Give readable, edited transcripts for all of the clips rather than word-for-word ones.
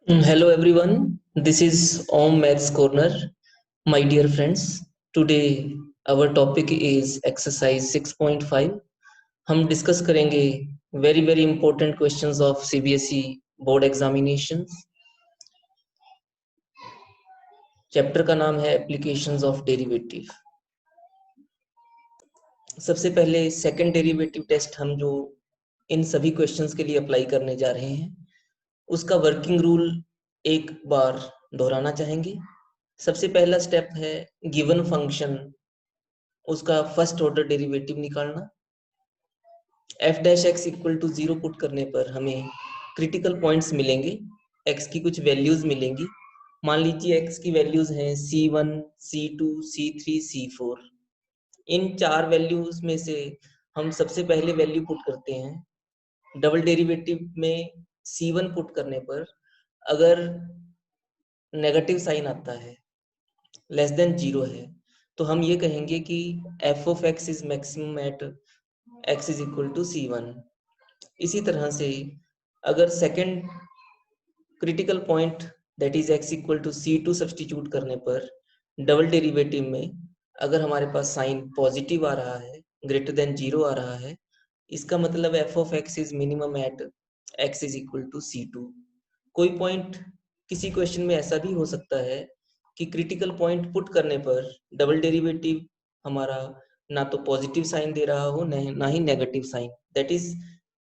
Hello everyone, this is Om Maths Corner. My dear friends, today our topic is exercise 6.5. हम discuss करेंगे very important questions of CBSE board examinations. Chapter का नाम है applications of derivative. सबसे पहले second derivative test हम जो इन सभी क्वेश्चंस के लिए अप्लाई करने जा रहे हैं उसका वर्किंग रूल एक बार दोहराना चाहेंगे। सबसे पहला स्टेप है गिवन फंक्शन उसका फर्स्ट ऑर्डर डेरिवेटिव निकालना। F dash X equal to 0 put करने पर हमें क्रिटिकल पॉइंट्स मिलेंगे, एक्स की कुछ वैल्यूज मिलेंगी। मान लीजिए एक्स की वैल्यूज हैं C1, C2, C3, C4। इन चार वैल्यूज में से हम सबसे पहले वैल्यू पुट करते हैं। डबल डेरिवेटिव में C1 पुट करने पर अगर नेगेटिव साइन आता है, लेस देन 0 है, तो हम ये कहेंगे कि F of X is maximum at X is equal to C1। इसी तरह से अगर second critical point that is X equal to C2 substitute करने पर डबल डेरिवेटिव में अगर हमारे पास साइन पॉजिटिव आ रहा है, ग्रेटर देन 0 आ रहा है, इसका मतलब F of X is minimum at X is equal to C2। कोई पॉइंट किसी क्वेश्चन में ऐसा भी हो सकता है कि क्रिटिकल पॉइंट पुट करने पर डबल डेरिवेटिव हमारा ना तो पॉजिटिव साइन दे रहा हो ना ही negative sign, that is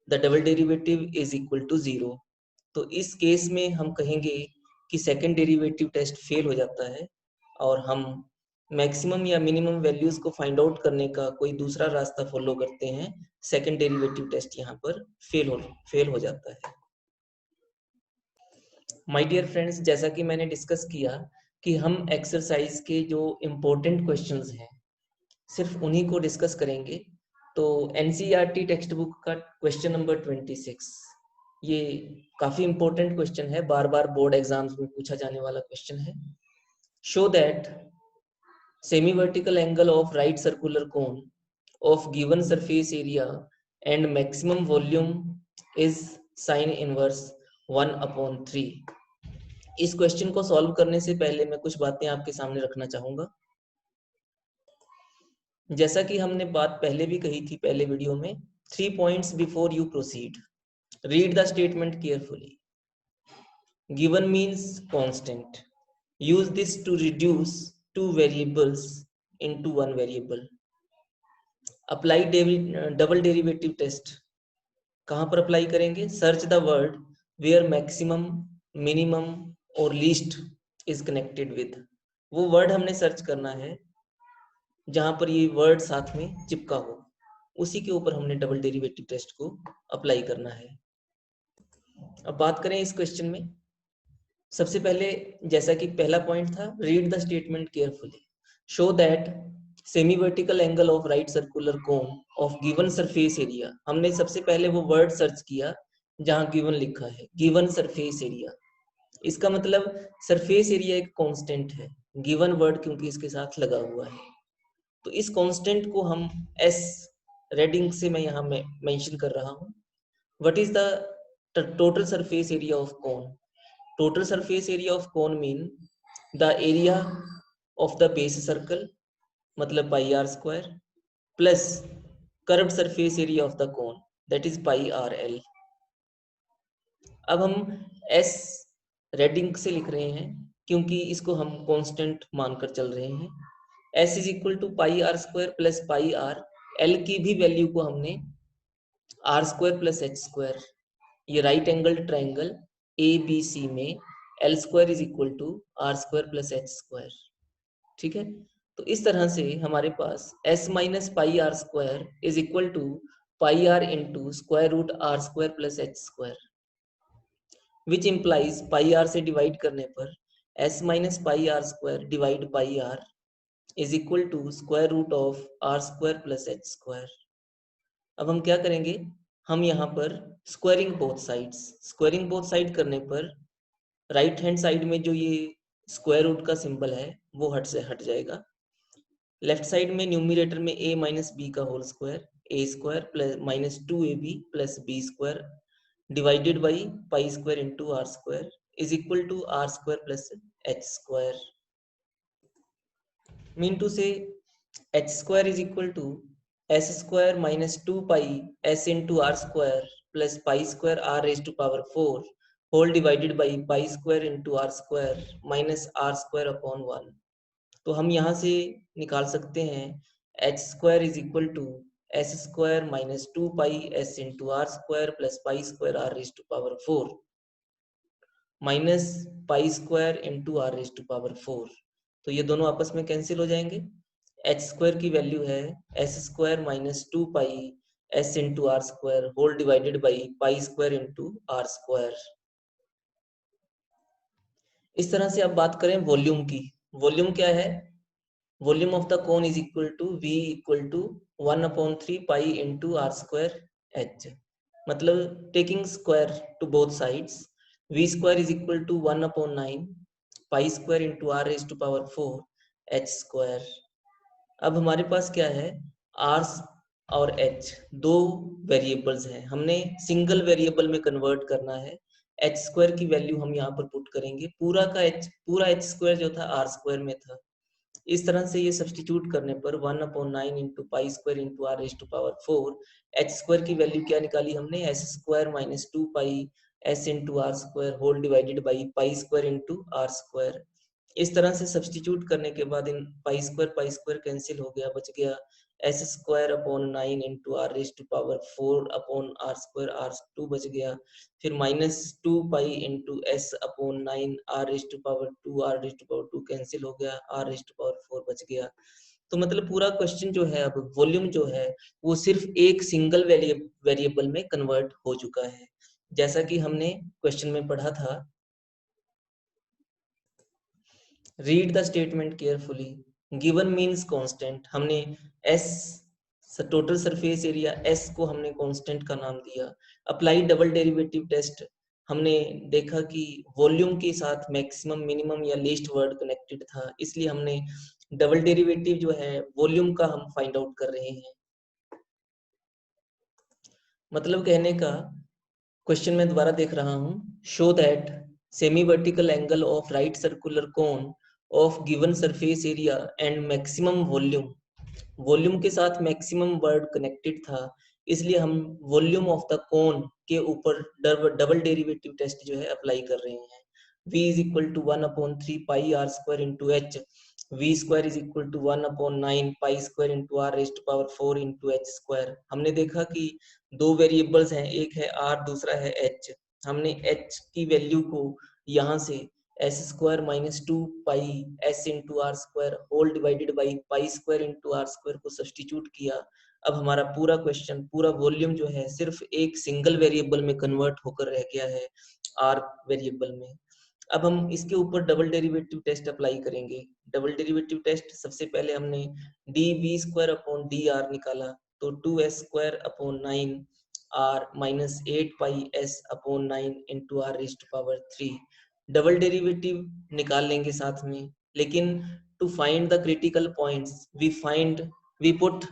the double derivative is equal to 0। तो इस केस में हम कहेंगे कि सेकंड डेरिवेटिव टेस्ट फेल हो जाता है और हम मैक्सिमम या मिनिमम वैल्यूज को फाइंड आउट करने का कोई दूसरा रास्ता फॉलो करते हैं। सेकंड डेरिवेटिव टेस्ट यहाँ पर फेल हो जाता है। माय डियर फ्रेंड्स, जैसा कि मैंने डिस्कस किया कि हम एक्सरसाइज के जो इम्पोर्टेंट क्वेश्चंस हैं सिर्फ उन्हीं को डिस्कस करेंगे। तो एनसीईआरटी टेक्स्ट बुक का क्वेश्चन नंबर 26 ये काफी इंपॉर्टेंट क्वेश्चन है, बार बार बोर्ड एग्जाम्स में पूछा जाने वाला क्वेश्चन है। Show that semi vertical angle of right circular cone of given surface area and maximum volume is sine inverse 1/3। इस क्वेश्चन को सॉल्व करने से पहले मैं कुछ बातें आपके सामने रखना चाहूंगा। जैसा कि हमने बात पहले भी कही थी पहले वीडियो में, 3 points before you proceed, read the statement carefully. Given means constant, use this to reduce two variables into one variable. Apply double derivative test कहां पर अप्लाई करेंगे? Search the word where maximum, minimum और least is connected with. वो word हमने search करना है जहां पर ये वर्ड साथ में चिपका हो, उसी के ऊपर हमने डबल डेरिवेटिव टेस्ट को अप्लाई करना है। अब बात करें इस क्वेश्चन में, सबसे पहले जैसा कि पहला पॉइंट था, read the statement carefully. Show that semi vertical angle of right circular cone of given surface area. हमने सबसे पहले वो वर्ड सर्च किया जहां गिवन लिखा है, गिवन सरफेस एरिया। इसका मतलब सरफेस एरिया एक कांस्टेंट है, गिवन वर्ड क्योंकि इसके साथ लगा हुआ है। तो इस कांस्टेंट को हम एस रेडिंग से मैं यहाँ मेंशन कर रहा हूँ। What is the total surface area of cone? Total surface area of cone mean the area of the base circle, मतलब pi are square, plus curved surface area of the cone, that is pi r l. अब हम S raiding से लिख रहे हैं क्योंकि इसको हम कांस्टेंट मानकर चल रहे हैं। S is equal to pi are square plus pi r, l की भी वैल्यू को हमने r square plus H square, ये right angle triangle A B C में l square is equal to r square plus H square. ठीक है, तो इस तरह से हमारे पास s minus pi are square is equal to pi r into square root r square plus H square, which implies pi R से divide करने पर S minus pi are square divide pi R is equal to square root of R square plus H square. अब हम क्या करेंगे, हम यहाँ पर स्क्वायरिंग बोथ साइड करने पर राइट हैंड साइड में जो ये स्क्वायर रूट का सिंबल है वो हट जाएगा। लेफ्ट साइड में न्यूमिरेटर में a माइनस बी का whole square, A square plus minus 2ab plus B square divided by pi square into are square is equal to r square plus h square. Mean to say h square is equal to s square minus 2 pi s into r square plus pi square r raised to power 4 whole divided by pi square into r square minus r square upon 1. तो हम यहाँ से निकाल सकते हैं H square is equal to S square minus 2 pi S into are square plus pi square R raise to power 4 minus pi square into are raise to power 4. तो ये दोनों आपस में कैंसिल हो जाएंगे. एच स्क्वायर की value है S square minus 2 pi S into are square whole divided by pi square into are square. इस तरह से अब बात करें वॉल्यूम की. वॉल्यूम क्या है? Volume of the cone is equal to v equal to 1/3 pi into are square h. मतलब taking square to both sides v square is equal to 1/9 pi square into are raise to power 4 H square. अब हमारे पास क्या है? r और h दो variables हैं. हमने single variable में कन्वर्ट करना है. एच स्क्वायर की वैल्यू हम यहाँ पर पुट करेंगे. पूरा एच स्क्वायर जो था आर स्क्वायर में था. इस तरह से ये सब्सटीट्यूट करने पर 1/9 into pi square into are raise to power 4 H square की वैल्यू क्या निकाली हमने? S square minus 2 pi S into are square whole divided by pi square into are square. इस तरह से सब्सटीट्यूट करने के बाद इन पाई स्क्वायर कैंसिल हो गया. बच गया s square upon 9 into are raise to power 4 upon r square. R 2 बच गया. फिर minus 2 pi into s upon 9 r raise to power 2 r raise to power 2 cancel हो गया. आर रेज टू पावर 4 बच गया. तो मतलब पूरा क्वेश्चन जो है, अब वॉल्यूम जो है वो सिर्फ एक सिंगल वेरिएबल में कन्वर्ट हो चुका है. जैसा कि हमने क्वेश्चन में पढ़ा था. Read the statement carefully. Given means constant. हमने s total surface area s को हमने कांस्टेंट का नाम दिया. Apply double derivative test. हमने देखा कि वॉल्यूम के साथ मैक्सिमम मिनिमम या लीस्ट वर्ड कनेक्टेड था, इसलिए हमने डबल डेरिवेटिव जो है वॉल्यूम का हम फाइंड आउट कर रहे हैं. मतलब कहने का, क्वेश्चन में दोबारा देख रहा हूं. Show that semi vertical angle of right circular cone of given surface area and maximum volume. Volume के साथ मैक्सिमम वर्ड कनेक्टेड था, इसलिए हम वॉल्यूम ऑफ द कोन के ऊपर डबल डेरिवेटिव टेस्ट जो है अप्लाई कर रहे हैं. v is equal to 1/3 pi are square into h. v square is equal to 1/9 pi square into are raise to power 4 into h square. हमने देखा कि दो वेरिएबल्स हैं, एक है r दूसरा है h. हमने h की वैल्यू को यहाँ से s square minus 2 pi S into are square whole divided by pi square into are square को सब्सटीट्यूट किया. अब हमारा पूरा क्वेश्चन, पूरा वॉल्यूम जो है सिर्फ एक सिंगल वेरिएबल में कन्वर्ट होकर रह गया है, आर वेरिएबल में. अब हम इसके ऊपर डबल डेरिवेटिव टेस्ट अप्लाई करेंगे. डबल डेरिवेटिव टेस्ट सबसे पहले हमने d v square upon d r निकाला, तो 2s square upon 9 r minus 8 pi s upon 9 into are raise to power 3. Double derivative निकाल लेंगे साथ में, लेकिन to find the critical points we put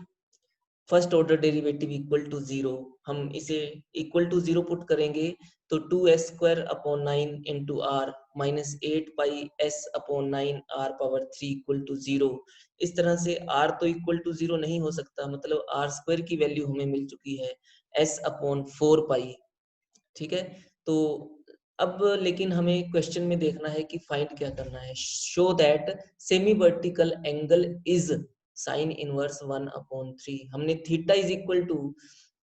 first order derivative equal to 0. हम इसे equal to 0 put करेंगे तो 2s square upon 9 into r minus 8 pi s upon 9 r power 3 equal to 0. इस तरह से r तो इक्वल टू 0 नहीं हो सकता, मतलब आर स्क्वायर की वैल्यू हमें मिल चुकी है s अपॉन 4 पाई. ठीक है. तो अब लेकिन हमें क्वेश्चन में देखना है कि फाइंड क्या करना है. Show that semi vertical angle is sine inverse 1/3. हमने theta is equal to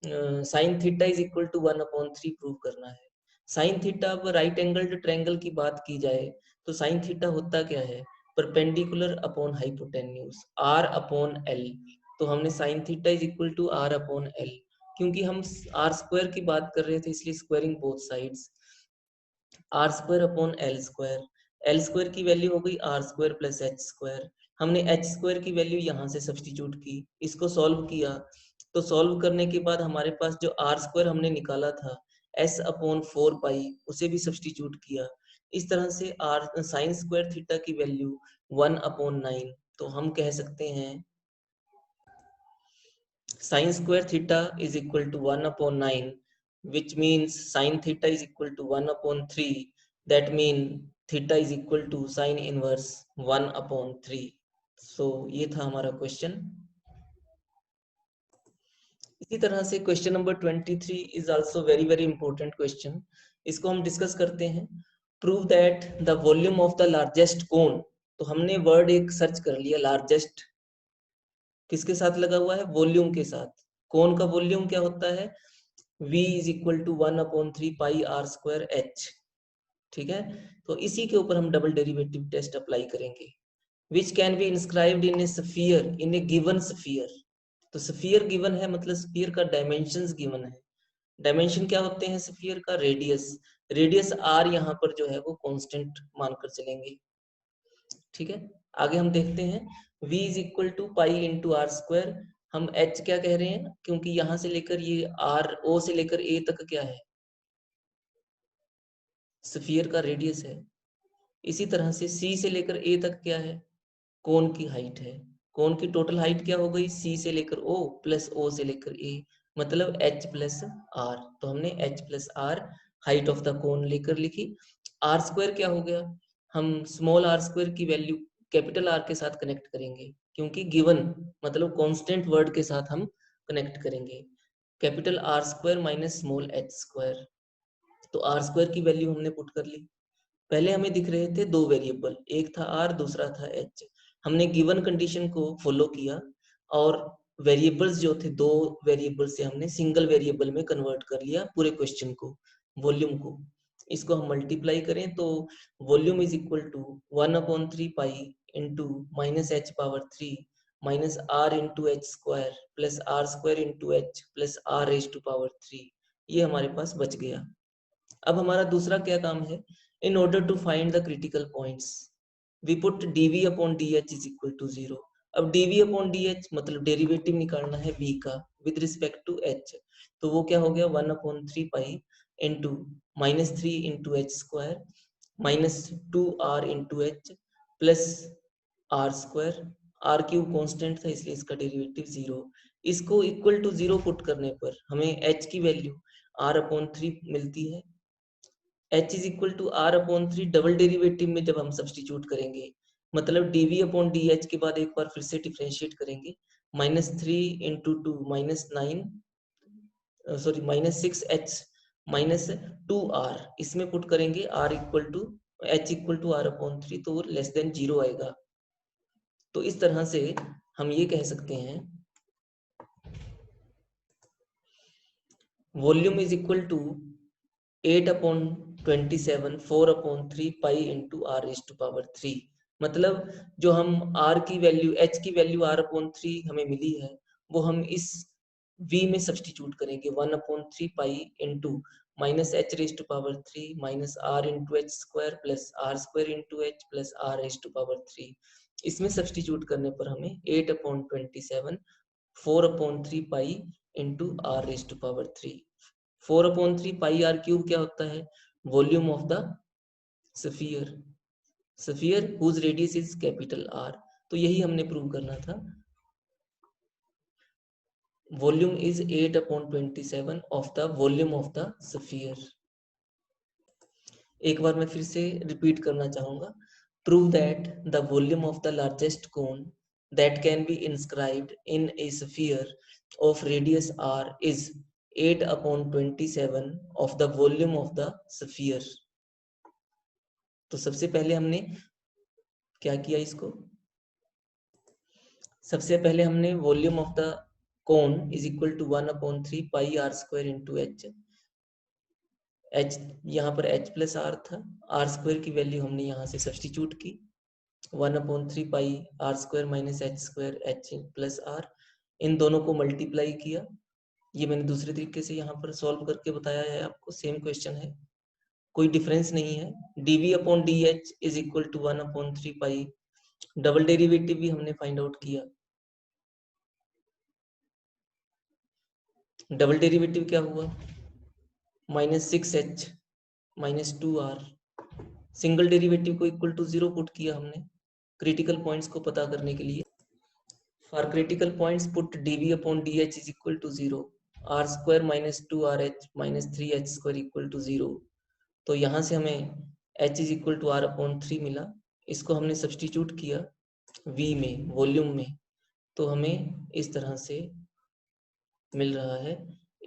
sine theta is equal to 1/3 prove करना है. साइन थीटा, अब राइट एंगल्ड ट्रायंगल की बात की जाए तो साइन थीटा होता क्या है? Perpendicular upon hypotenuse r upon l. तो हमने sine theta is equal to r upon l. क्योंकि हम आर स्क्वायर की बात कर रहे थे, इसलिए squaring both sides. R square upon l square. L square की वैल्यू हो गई r square plus H square. हमने एच स्क्वायर की वैल्यू यहाँ से सब्सटीट्यूट की, इसको सॉल्व किया. तो सॉल्व करने के बाद हमारे पास जो आर स्क्वायर हमने निकाला था एस अपॉन 4 पाई, उसे भी सब्सटीट्यूट किया. इस तरह से आर साइन स्क्वायर थीटा की वैल्यू 1/9. तो हम कह सकते हैं sin square theta is equal to 1/9, which means sin theta is equal to 1/3, that mean theta is equal to sin inverse 1/3. So ये था हमारा क्वेश्चन। इसी तरह से question number 23 is also very very important question. इसको हम discuss करते हैं। Prove that the volume of the largest cone. तो हमने वर्ड एक सर्च कर लिया, लार्जेस्ट किसके साथ लगा हुआ है, वॉल्यूम के साथ। कोन का वॉल्यूम क्या होता है, v is equal to 1/3 pi are square h. ठीक है, तो इसी के ऊपर हम डबल डेरिवेटिव टेस्ट अप्लाई करेंगे। Which can be inscribed in A sphere, in A given sphere. तो स्फीयर गिवन है, मतलब स्फीयर का डायमेंशंस गिवन है। डायमेंशन क्या होते हैं स्फीयर का, रेडियस। रेडियस आर यहाँ पर जो है वो कांस्टेंट मानकर चलेंगे। ठीक है, आगे हम देखते हैं। v is equal to pi into are square. हम h क्या कह रहे हैं, क्योंकि यहां से लेकर ये r o से लेकर a तक क्या है, स्फीयर का रेडियस है। इसी तरह से c से लेकर a तक क्या है, कोन की हाइट है। कोन की टोटल हाइट क्या हो गई, c से लेकर o प्लस o से लेकर a, मतलब h प्लस r। तो हमने h plus r height of the कोन लेकर लिखी। r स्क्वायर क्या हो गया, हम स्मॉल r स्क्वायर की वैल्यू कैपिटल R के साथ कनेक्ट करेंगे, क्योंकि गिवन मतलब कांस्टेंट वर्ड के साथ हम कनेक्ट करेंगे। Capital R square minus small h square. तो R स्क्वायर की वैल्यू हमने पुट कर ली। पहले हमें दिख रहे थे दो वेरिएबल, एक था r दूसरा था h। हमने गिवन कंडीशन को फॉलो किया और वेरिएबल्स जो थे, दो वेरिएबल से हमने सिंगल वेरिएबल में कन्वर्ट कर लिया पूरे क्वेश्चन को, वॉल्यूम को। इसको हम मल्टीप्लाई करें तो volume is equal to 1/3 pi into minus h power 3 minus r into h square plus r square into h plus r raise to power 3। ये हमारे पास बच गया। अब हमारा दूसरा क्या काम है, in order to find the critical points we put dv upon dh is equal to 0। अब dv upon dh मतलब डेरिवेटिव निकालना है v का with respect to h। तो वो क्या हो गया, 1/3 pi into minus 3 into h square minus 2r into h plus r square. R cube constant था इसलिए इसका डेरिवेटिव 0। इसको इक्वल टू 0 पुट करने पर हमें h की वैल्यू r/3 मिलती है। h is equal to r/3 double derivative में जब हम सब्सटीट्यूट करेंगे, मतलब dv अपॉन dh के बाद एक बार फिर से डिफरेंशिएट करेंगे। -3 into 2 -9, sorry -6h minus 2r, इसमें पुट करेंगे r equal to h equal to r/3, तो वो लेस देन 0 आएगा। तो इस तरह से हम ये कह सकते हैं volume is equal to 8/27 4/3 pi into are raise to power 3। मतलब जो हम r की वैल्यू, h की वैल्यू r/3 हमें मिली है, वो हम इस v में सब्सटीट्यूट करेंगे। 1/3 pi into minus h raise to power 3 minus r into h square plus r square into h plus r raise to power 3। इसमें सब्सटीट्यूट करने पर हमें 8/27 4/3 pi into are raise to power 3। 4/3 pi r cube क्या होता है, volume of the sphere, sphere whose radius is capital R. तो यही हमने प्रूव करना था। Volume is 8/27 of the volume of the sphere. एक बार मैं फिर से रिपीट करना चाहूंगा। Prove that the volume of the largest cone that can be inscribed in a sphere of radius r is 8/27 of the volume of the sphere। तो सबसे पहले हमने क्या किया, इसको सबसे पहले हमने volume of the cone is equal to 1/3 pi are square into h. H यहाँ पर h प्लस आर था, आर स्क्वायर की वैल्यू हमने यहाँ से सब्सटीट्यूट की 1/3 pi are square minus h square h plus r. इन दोनों को मल्टीप्लाई किया। ये मैंने दूसरे तरीके से यहाँ पर सॉल्व करके बताया है आपको, सेम क्वेश्चन है, कोई डिफरेंस नहीं है। dv upon dh is equal to 1/3 pi, double derivative भी हमने फाइंड आउट किया। डबल डेरिवेटिव क्या हुआ, -6h minus 2r। Single derivative को इक्वल टू 0 पुट किया हमने क्रिटिकल पॉइंट्स को पता करने के लिए। For critical points put dv upon dh is equal to 0, r square minus 2rh minus 3h square equal to 0। तो यहाँ से हमें h is equal to r/3 मिला। इसको हमने सब्सटीट्यूट किया v में, वॉल्यूम में, तो हमें इस तरह से मिल रहा है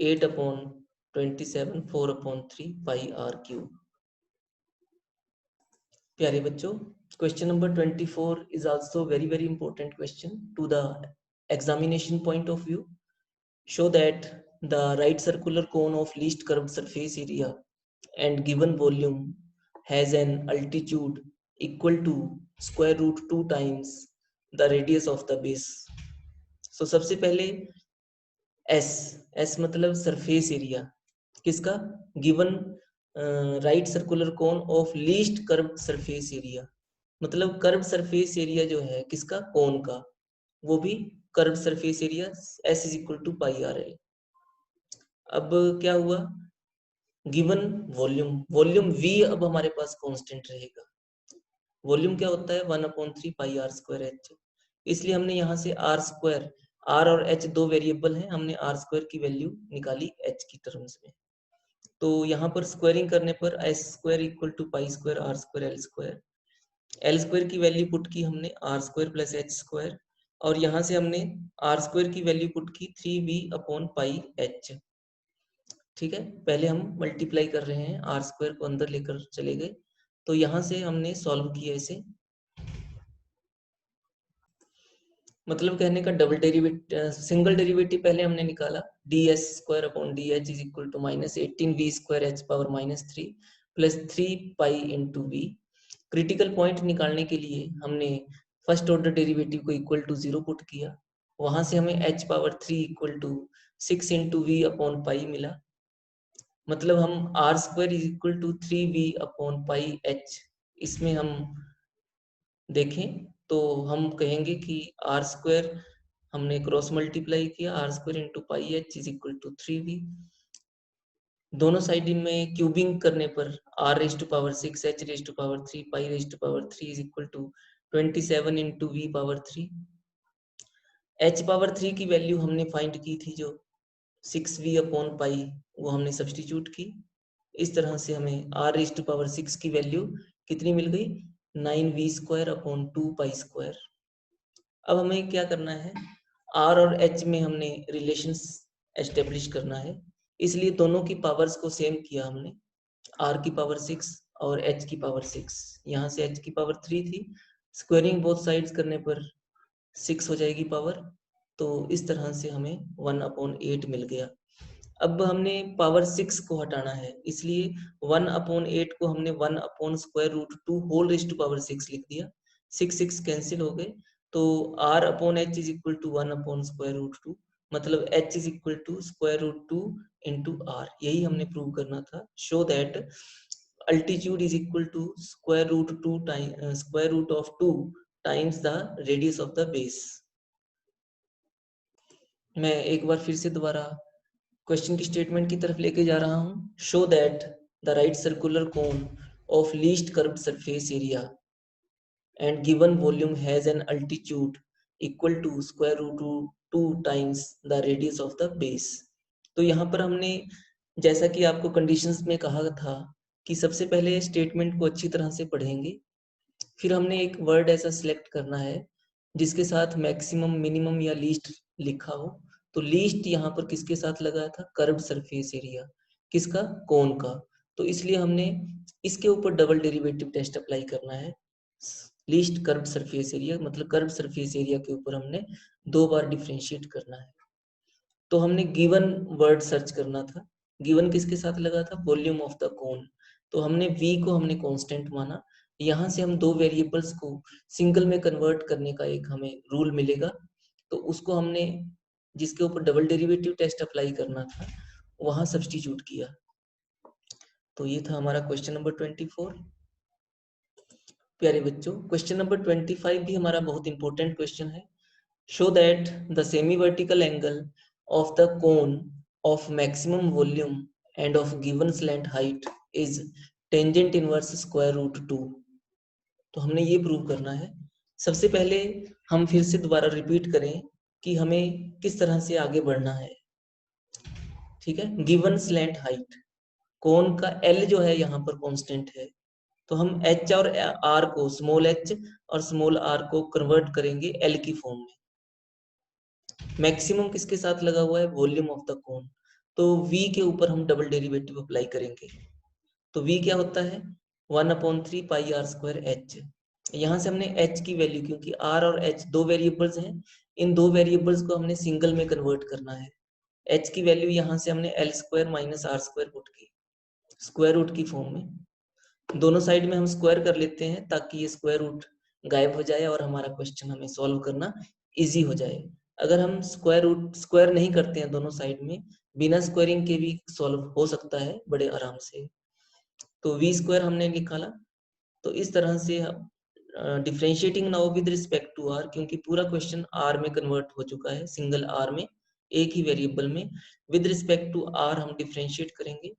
8/27 4/3 पाई r³ प्यारे बच्चों, question number 24 is also very important question to the examination point of view. Show that the right circular cone of least curved surface area and given volume has an altitude equal to square root 2 times the radius of the base. So सबसे पहले S मतलब surface area किसका, given right circular cone of least curve surface area, मतलब curve surface area जो है किसका, cone का, वो भी curve surface area S is equal to pi r l. अब क्या हुआ, गिवन वॉल्यूम, वॉल्यूम V अब हमारे पास कांस्टेंट रहेगा। वॉल्यूम क्या होता है 1/3 पाई आर स्क्वायर एच, इसलिए हमने यहाँ से आर स्क्वायर, आर और एच दो वेरिएबल हैं, हमने आर स्क्वायर की वैल्यू निकाली एच की टर्म्स में। तो यहाँ पर स्क्वायरिंग करने पर s square equal to pi square r square l square की वैल्यू पुट की हमने r square plus H square, और यहाँ से हमने आर स्क्वायर की वैल्यू पुट की 3v/पाई एच। ठीक है, पहले हम मल्टीप्लाई कर रहे हैं, आर स्क्वायर को अंदर लेकर चले गए, तो यहाँ से हमने सॉल्व किया इसे, मतलब कहने का डबल डेरिवेटिव, सिंगल डेरिवेटिव पहले हमने निकाला, ds² / dh is equal to -18v²h⁻³ plus 3 pi into v। Critical point निकालने के लिए हमने फर्स्ट ऑर्डर डेरिवेटिव को इक्वल टू 0 पुट किया, वहां से हमें h⁻³ इक्वल टू 6 इंटू v/पाई मिला, मतलब हम r² इज इक्वल टू 3v/पाई h, इसमें हम देखें तो हम कहेंगे कि आर स्क्वायर हमने क्रॉस मल्टीप्लाई किया, r square into pi h is equal to 3v, दोनों साइड में क्यूबिंग करने पर r⁻⁶ h⁻3 पाई⁻3 is equal to 27 into v/3। h⁻3 की वैल्यू हमने फाइंड की थी जो 6v/पाई, वो हमने सब्सटीट्यूट की, इस तरह से हमें r⁻6 की वैल्यू कितनी मिल गई, 9v²/2 पाई²। अब हमें क्या करना है, r और h में हमने रिलेशंस एस्टेब्लिश करना है, इसलिए दोनों की पावर्स को सेम किया हमने, r की पावर 6 और h की पावर 6, यहाँ से h की पावर 3 थी, स्क्वायरिंग बोथ साइड्स करने पर 6 हो जाएगी पावर, तो इस तरह से हमें 1/8 मिल गया। अब हमने पावर 6 को हटाना है, इसलिए 1/8 को हमने 1/√2 होल रेज़ टू पावर 6 लिख दिया, 6 कैंसिल हो गए, तो r/h इज इक्वल टू 1/√2, मतलब h is equal to √2 into r, यही हमने प्रूव करना था। Show that altitude is equal to √2 times the radius of the base. मैं एक बार फिर से दोबारा क्वेश्चन की स्टेटमेंट की तरफ लेके जा रहा हूं। Show that the right circular cone of least curved surface area and given volume has an altitude equal to √2 times the radius of the base. तो यहाँ पर हमने, जैसा कि आपको कंडीशंस में कहा था कि सबसे पहले स्टेटमेंट को अच्छी तरह से पढ़ेंगे, फिर हमने एक वर्ड ऐसा सिलेक्ट करना है जिसके साथ मैक्सिमम, मिनिमम या लीस्ट लिखा हो। तो लीस्ट यहाँ पर किसके साथ लगा था, कर्व्ड सरफेस एरिया, किसका, कोन का, तो इसलिए हमने इसके ऊपर डबल डेरिवेटिव टेस्ट अप्लाई करना है। लीस्ट कर्व्ड सरफेस एरिया मतलब कर्व्ड सरफेस एरिया के ऊपर हमने 2 बार डिफरेंशिएट करना है। तो हमने गिवन वर्ड सर्च करना था, गिवन किसके साथ लगा था, वॉल्यूम ऑफ द कोन, तो हमने v को हमने कांस्टेंट माना, यहाँ से हम दो वेरिएबल्स को सिंगल में कन्वर्ट करने का एक हमें रूल मिलेगा, तो उसको हमने जिसके ऊपर डबल डेरिवेटिव टेस्ट अप्लाई करना था वहां सब्स्टिट्यूट किया। तो ये था हमारा क्वेश्चन नंबर 24। प्यारे बच्चों, क्वेश्चन नंबर 25 भी हमारा बहुत इंपॉर्टेंट क्वेश्चन है। Show that the semi vertical angle of the cone of maximum volume and of given slant height is tangent inverse square root 2। तो हमने ये प्रूव करना है। सबसे पहले हम फिर से दोबारा रिपीट करें कि हमें किस तरह से आगे बढ़ना है। ठीक है, गिवन स्लैंट हाइट, कोन का L जो है यहाँ पर कांस्टेंट है, तो हम h और r को, स्मॉल h और स्मॉल r को कन्वर्ट करेंगे l की फॉर्म में। मैक्सिमम किसके साथ लगा हुआ है, वॉल्यूम ऑफ द कोन, तो v के ऊपर हम डबल डेरिवेटिव अप्लाई करेंगे। तो v क्या होता है, 1/3 पाई r स्क्वायर h। यहाँ से हमने h की वैल्यू, क्योंकि r और h दो वेरिएबल्स हैं, इन दो वेरिएबल्स को हमने सिंगल में कन्वर्ट करना है। h की वैल्यू यहाँ से हमने l square minus r square put की, स्क्वायर रूट की फॉर्म में। दोनों साइड में हम स्क्वायर कर लेते हैं ताकि ये स्क्वायर रूट गायब हो जाए और हमारा क्वेश्चन हमें सॉल्व करना इजी हो जाए। अगर हम स्क्वायर नहीं करते हैं दोनों साइड में, बिना स्क्वायरिंग के भी सॉल्व हो सकता है बड़े आराम से। तो वी स्क्वायर हमने निकाला। तो इस तरह से differentiating now with respect to r, क्योंकि पूरा क्वेश्चन आर में कन्वर्ट हो चुका है, सिंगल आर में, एक ही वेरिएबल में। विद रिस्पेक्ट टू आर हम डिफ्रेंशिएट करेंगे।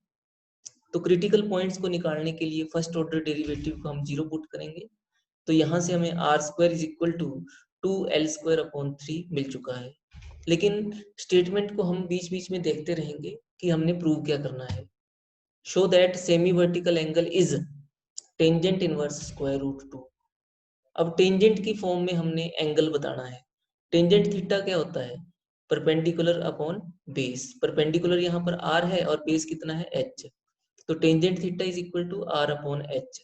तो क्रिटिकल पॉइंट्स को निकालने के लिए फर्स्ट ऑर्डर डेरिवेटिव को हम 0 पुट करेंगे। तो यहाँ से हमें r square is equal to 2l square upon 3 मिल चुका है। लेकिन स्टेटमेंट को हम बीच बीच में देखते रहेंगे कि हमने प्रूव क्या करना है। Show that semi vertical angle is tangent inverse square root 2। अब टेंजेंट की फॉर्म में हमने एंगल बताना है। टेंजेंट थीटा क्या होता है, परपेंडिकुलर अपॉन बेस। परपेंडिकुलर यहाँ पर r है और बेस कितना है, h। तो tangent theta is equal to r upon h।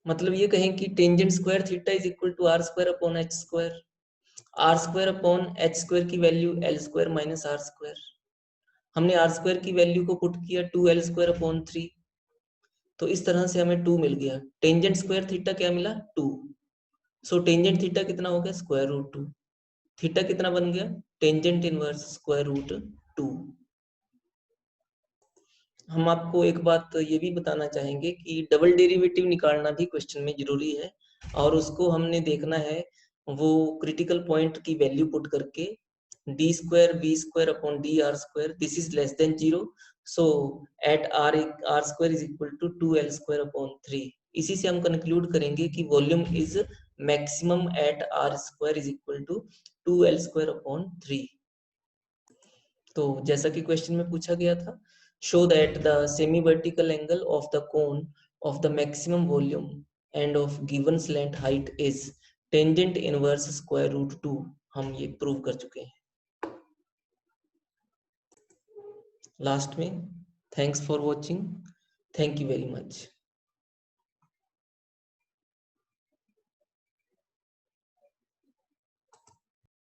मतलब ये कहें कि tangent square theta is equal to r square upon h square. r square upon h square की value l square minus r square. हमने r square की value को put किया 2l square upon 3। तो इस तरह से हमें 2 मिल गया। टेंजेंट स्क्वायर थीटा क्या मिला, 2। सो टेंजेंट थीटा कितना हो गया, स्क्वायर रूट 2। थीटा कितना बन गया, टेंजेंट इनवर्स स्क्वायर रूट 2। हम आपको एक बात ये भी बताना चाहेंगे कि डबल डेरिवेटिव निकालना भी क्वेश्चन में जरूरी है, और उसको हमने देखना है वो क्रिटिकल पॉइंट की वैल्यू पुट करके, d square b square upon d r square, this is less than 0। So at r square is equal to 2l square upon 3। इसी से हम कंक्लूड करेंगे कि volume is maximum at r square is equal to 2l square upon 3। तो जैसा कि question में पूछा गया था, show that the semi vertical angle of the cone of the maximum volume and of given slant height is tangent inverse square root 2। हम ये prove कर चुके हैं। लास्ट में thanks for watching, thank you very much.